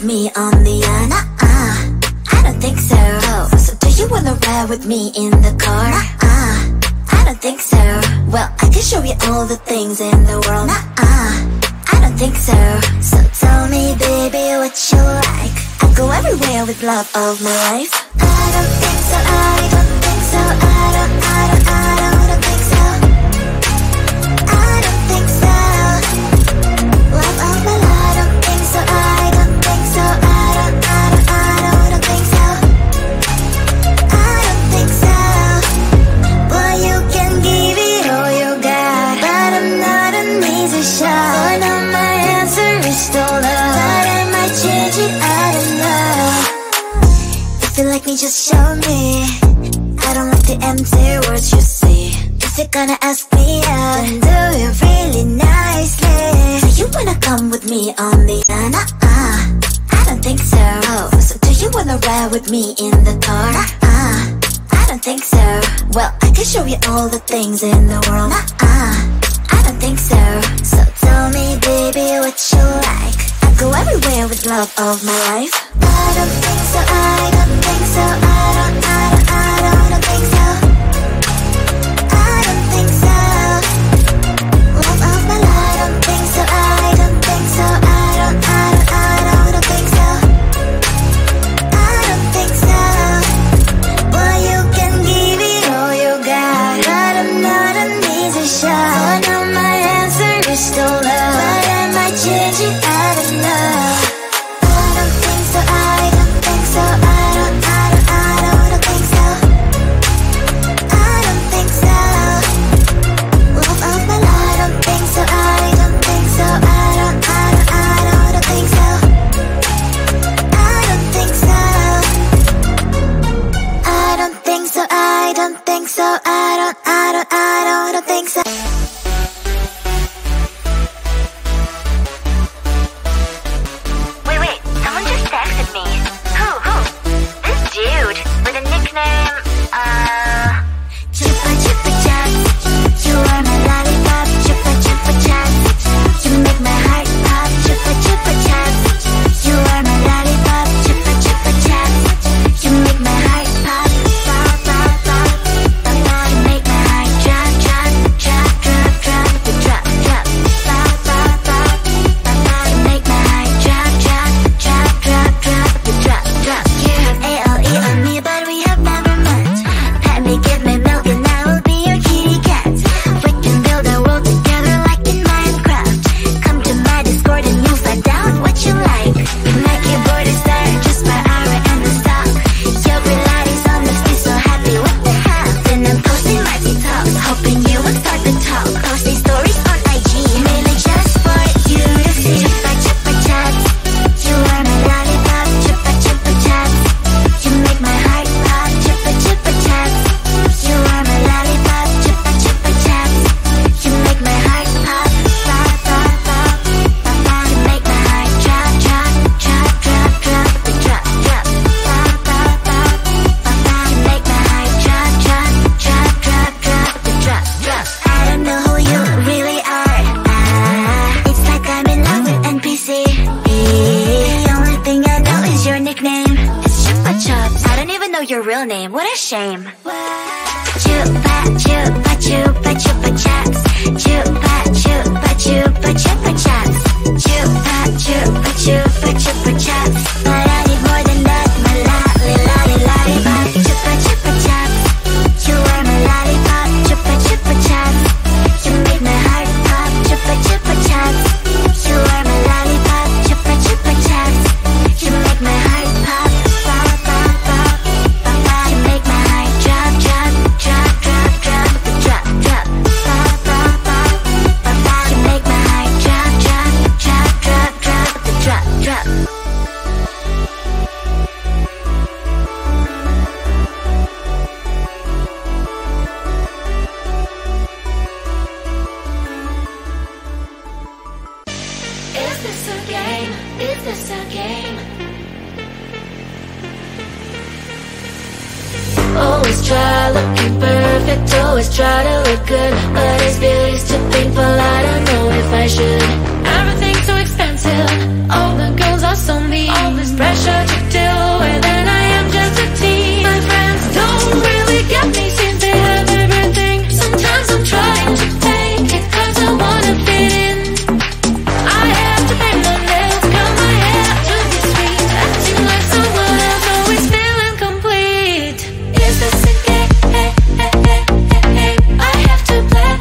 with me on the I don't think so. So do you wanna ride with me in the car? I don't think so. Well, I can show you all the things in the world. I don't think so. So tell me, baby, what you like. I go everywhere with love of my life. I don't think so. I don't think so. I don't think so. I don't think so. Love of my life. I don't think so. I don't think so. I don't think so. I don't think so. Well, you can give it all you got, but I'm not an easy shot. For now my answer is still love, but I might change it, I don't know. If you like me, just show me. I don't like the empty words you say. If you're gonna ask me out, then do it really nicely. Do you wanna come with me on the I don't think so. So do you wanna ride with me in the car? I don't think so. Well, I can show you all the things in the world. I don't think so. So tell me, baby, what you like. I go everywhere with love of my life. I don't think so. I don't think so. I don't think so. I don't think so. Love of my life. I don't think so. I don't think so. I don't think so. I don't think so. Well, you can give it all you got, but I'm not an easy shot. So now my answer is still love, but I might change it, I don't know. I don't think so. I don't think so. I don't think so. I don't think so. Love of my life. I don't think so. I don't think so. I don't think so. I don't think so. I don't think so. I don't think so. I don't think so. Wait, someone just texted me. Who? This dude with a nickname, Chupa chupa chat, you are my lollipop. Chupa chupa chat, you make my heart pop. Chupa chupa chat, you are my lollipop. Chupa chupa chat, you make my heart pop. Pop pop pop, pop pop. You make my heart drop drop drop drop drop drop drop. Pop pop pop, pop pop. You make my heart drop drop drop drop drop drop drop. You have ALE on me, but we have never met. Let me give me milk and I will be your kitty cat. We can build a world together like in Minecraft. Come to my Discord and you'll find out what you like. My keyboard is there just by hour and the stock. Your Pilates on makes me so happy, what the hell? Then I'm posting my TikToks, hoping you will start the talk. Posting stories on IG, mainly just for you to see. Chupa chupa chat, you are my lollipop. Chupa chupa chat, you make my heart pop. Chupa chupa chat, you are my lollipop. Chupa chupa chat, you make my heart pop. Pop pop pop, pop pop. You make my heart drop drop drop drop drop drop drop. Pop pop pop, pop pop. You make my heart drop drop drop drop drop drop drop. I don't know who you really are. It's like I'm in love with NPC. The only thing I know is your nickname. It's Chupa Chups. I don't even know your real name. What a shame. Chupa chupa chupa chupa chats. Chupa chupa chupa chupa chats. Chupa chupa chupa chupa chats. But I need more than that. My lollipop. Chupa chupa chats. You are my lollipop. Chupa chupa chats. You make my heart pop. Chupa chupa chats. You are my lollipop. Chupa chupa chats. You make my heart pop. Pop pop pop, pop pop. You make my heart drop drop drop drop drop drop drop. Pop pop pop, pop pop. You make my heart drop drop drop drop drop drop drop. is this a game? Is this a game? Always try looking perfect, always try to look good, but it's beauty's too painful, I don't know if I should. Everything's too expensive, all the girls are so mean. what you do, and then I am just a teen. My friends don't really get me since they have everything. Sometimes I'm trying to fake it cause I wanna fit in. I have to paint my nails, curl my hair to be sweet, acting like someone else, always feeling complete. Is this a game? I have to play.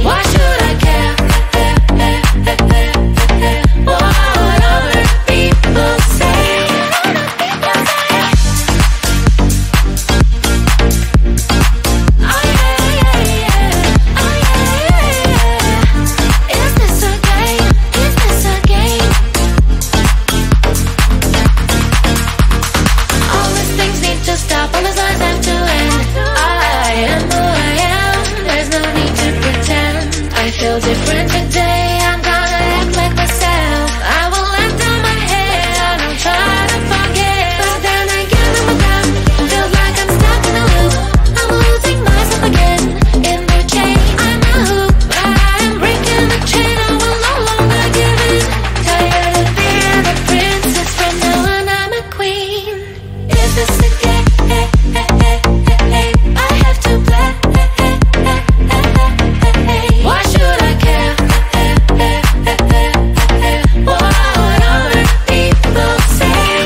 Why should I care? What other people say? Is this a game? Is this a game? All these things need to stop, all these lies have to end. I am who I am, there's no need to pretend. I feel different today, I'm gonna act like myself. I will let down my head, I don't try to forget. But then again, I'm down, feels like I'm stuck in a loop. I'm losing myself again, in the chain. I'm a hoop, but I am breaking the chain. I will no longer give in. Tired of being a princess, from now on I'm a queen. Is this a game? I have to play. Why should I care? What other people say?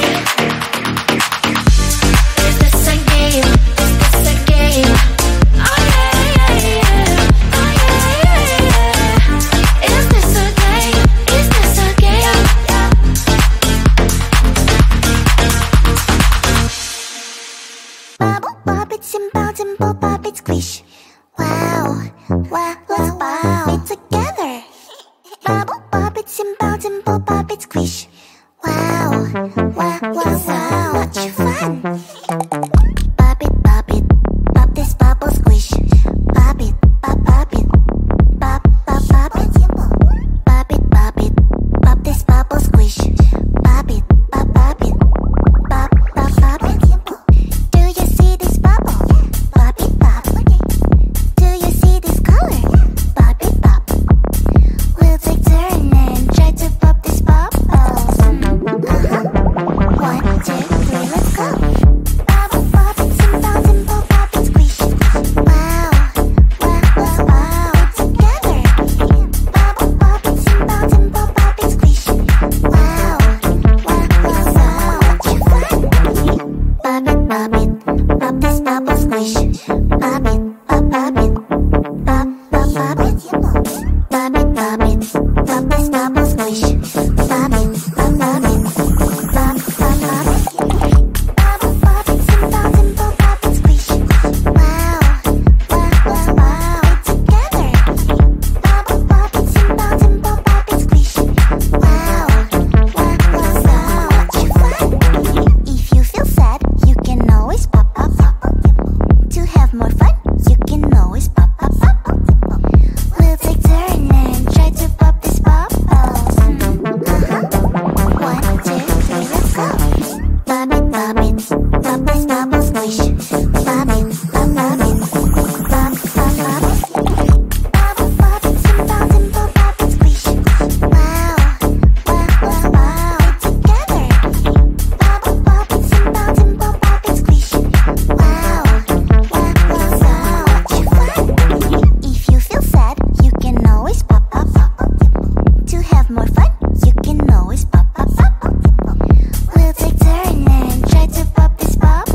Is this a game? Is this a game? Oh yeah. Is this a game? Is this a game? Bubble pop it, simple pop it, squish. Wow, let's pop it together. Bubble pop it, simple pop it, squish. Wow, much fun. Pop it, pop this bubble squish. Pop it, pop it, pop it. Pop it, pop this bubble squish. Pop it, pop it, pop it. Do you see this bubble? Pop it, pop. Do you see this color? Pop it, pop. We'll take turn and try to pop this bubble. 1, 2, 3, let's go. Bubble pop it, simple pop it, squish. Wow, together. Bubble pop it, simple pop it, squish. Wow, much fun. Pop it, pop this bubble squish. Pop it, pop it, pop it. Pop it, pop this bubble squish. Pop it, pop it, pop it. Bubble pop it, simple pop it, squish. Wow, together. Bubble pop it, simple pop it, squish. Wow, much fun. If you feel sad, you can always pop. To have more fun, you can always pop. We'll take turn and try to pop this bubble. 1, 2, 3, let's go. Pop it, pop this bubble squish. Pop it, pop it, pop it. Bubble pop it, simple pop it, squish. Wow, together. Bubble pop it, simple pop it, squish. Wow, much fun. If you feel sad, you can always pop. To have more fun, you can always pop. We'll take turn and try to pop this bubble.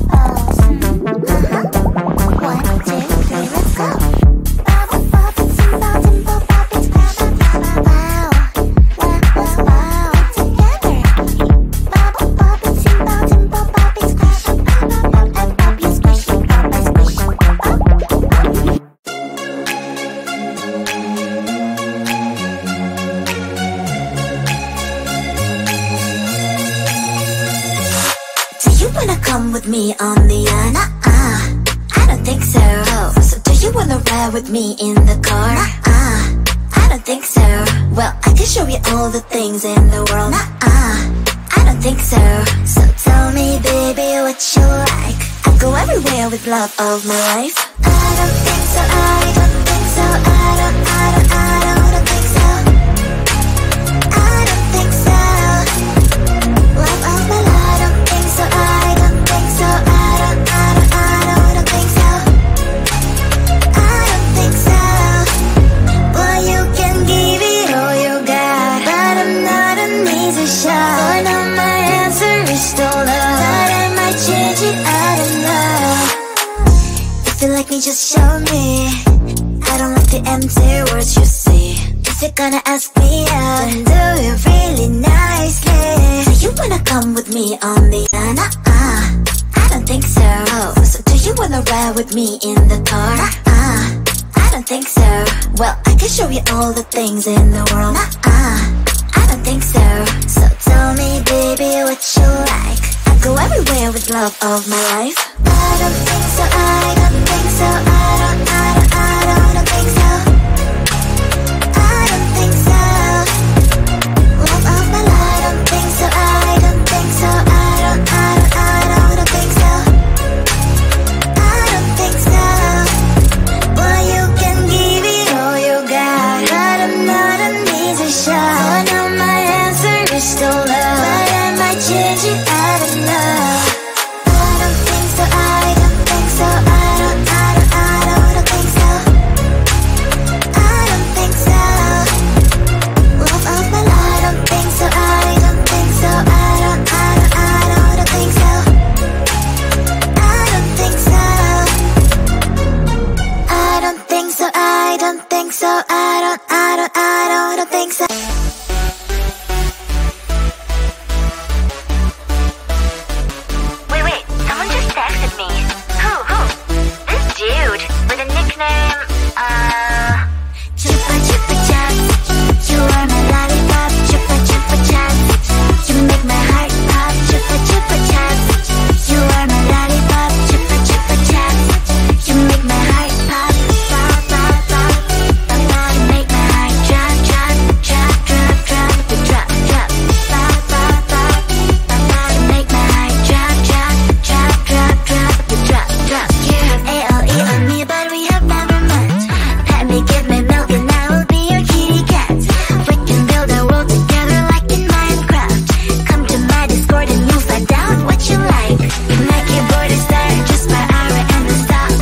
1, 2, 3, let's go. Bubble pop it, simple pop it, squish. Wow, together. Bubble pop it, simple pop it, squish. Pop you squish, pop I squish. Do you wanna come with me on the yacht? I don't think so. So do you wanna ride with me in the car? I don't think so. Well, I can show you all the things in the world. I don't think so. So tell me, baby, what you like. I go everywhere with love of my life. I don't think so. I don't think so. I don't think so. I don't think so. change it, I don't know. If you like me, just show me. I don't like the empty words you say. If you're gonna ask me out, then do it really nicely. Do you wanna come with me on the I don't think so. Oh, so do you wanna ride with me in the car? I don't think so. Well, I can show you all the things in the world. I don't think so. So tell me, baby, what you like. I go everywhere with love of my life. I don't think so, I don't think so, I don't think so. I don't think so. Love of my life, I don't think so, I don't think so, I don't think so. I don't think so. Well, you can give it all you got, but I'm not an easy shot. So I know my answer is still love, but I might change it, I don't know. I don't think so, I don't think so, I don't think so. I don't think so. Love of my life, I don't think so, I don't think so, I don't think so. I don't think so. I don't think so, I don't think so, I don't think so. Wait, someone just texted me. Who? This dude with a nickname, Chupa chupa chat, you are my lollipop. Chupa chupa chat, you make my heart pop. Chupa chupa chat, you are my lollipop. Chupa chupa chat, you make my heart pop. Pop pop pop, pop. You make my heart drop drop drop drop drop drop drop. Pop pop pop, pop. You make my heart drop drop drop drop drop drop drop. You have ALE on me, but we have never met. Pet me, give me milk, and I will be your kitty cat. We can build a world together like in Minecraft. Come to my Discord and you'll find out what you like. My keyboard is there, just my aura and the stock.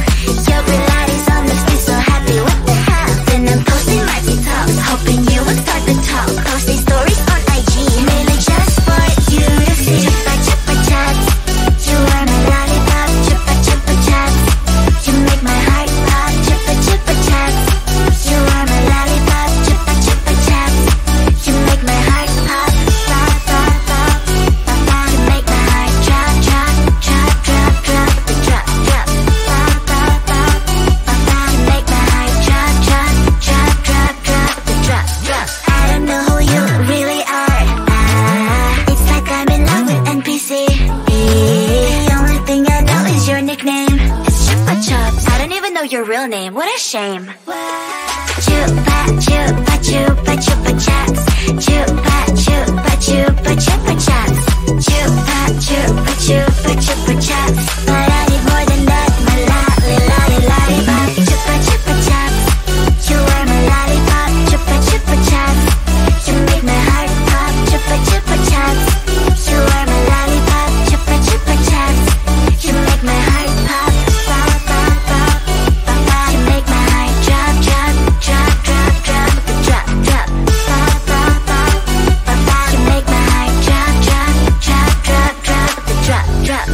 Your Pilates on the street, so happy with the hat. Then I'm posting my TikTok, hoping you will start the talk. Posting stories on IG, mainly just for you to see. Chupa chupa chat, you are my lollipop. Chupa chupa chat, you make my heart pop. Chupa chupa chat, you are my lollipop. Chupa chupa chat, you make my heart pop. Pop pop pop, pop. You make my heart drop drop drop drop drop drop drop. Pop pop pop, pop. You make my heart drop drop drop drop drop drop drop. I don't know who you really are. It's like I'm in love with NPC. The only thing I know is your nickname. It's Chupa Chups. I don't even know your real name. What a shame. Chupa chupa chupa chupa chats. Chupa chupa chupa chupa chats. Chupa chupa chupa chupa chats. But I need more than that. My lollipop. Chupa chupa chats. You are my lollipop. Chupa chupa chats. You make my heart pop. Chupa chupa chats. You are my lollipop. Chupa chupa chats. You make my heart pop. Pop pop pop, pop. You make my heart drop drop drop drop drop drop drop. Pop pop pop, pop. You make my heart drop drop drop drop drop drop drop.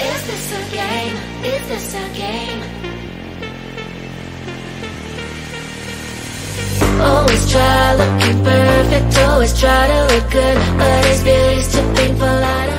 Is this a game? Is this a game? Always try looking perfect, always try to look good, but it's beauty's too painful, I don't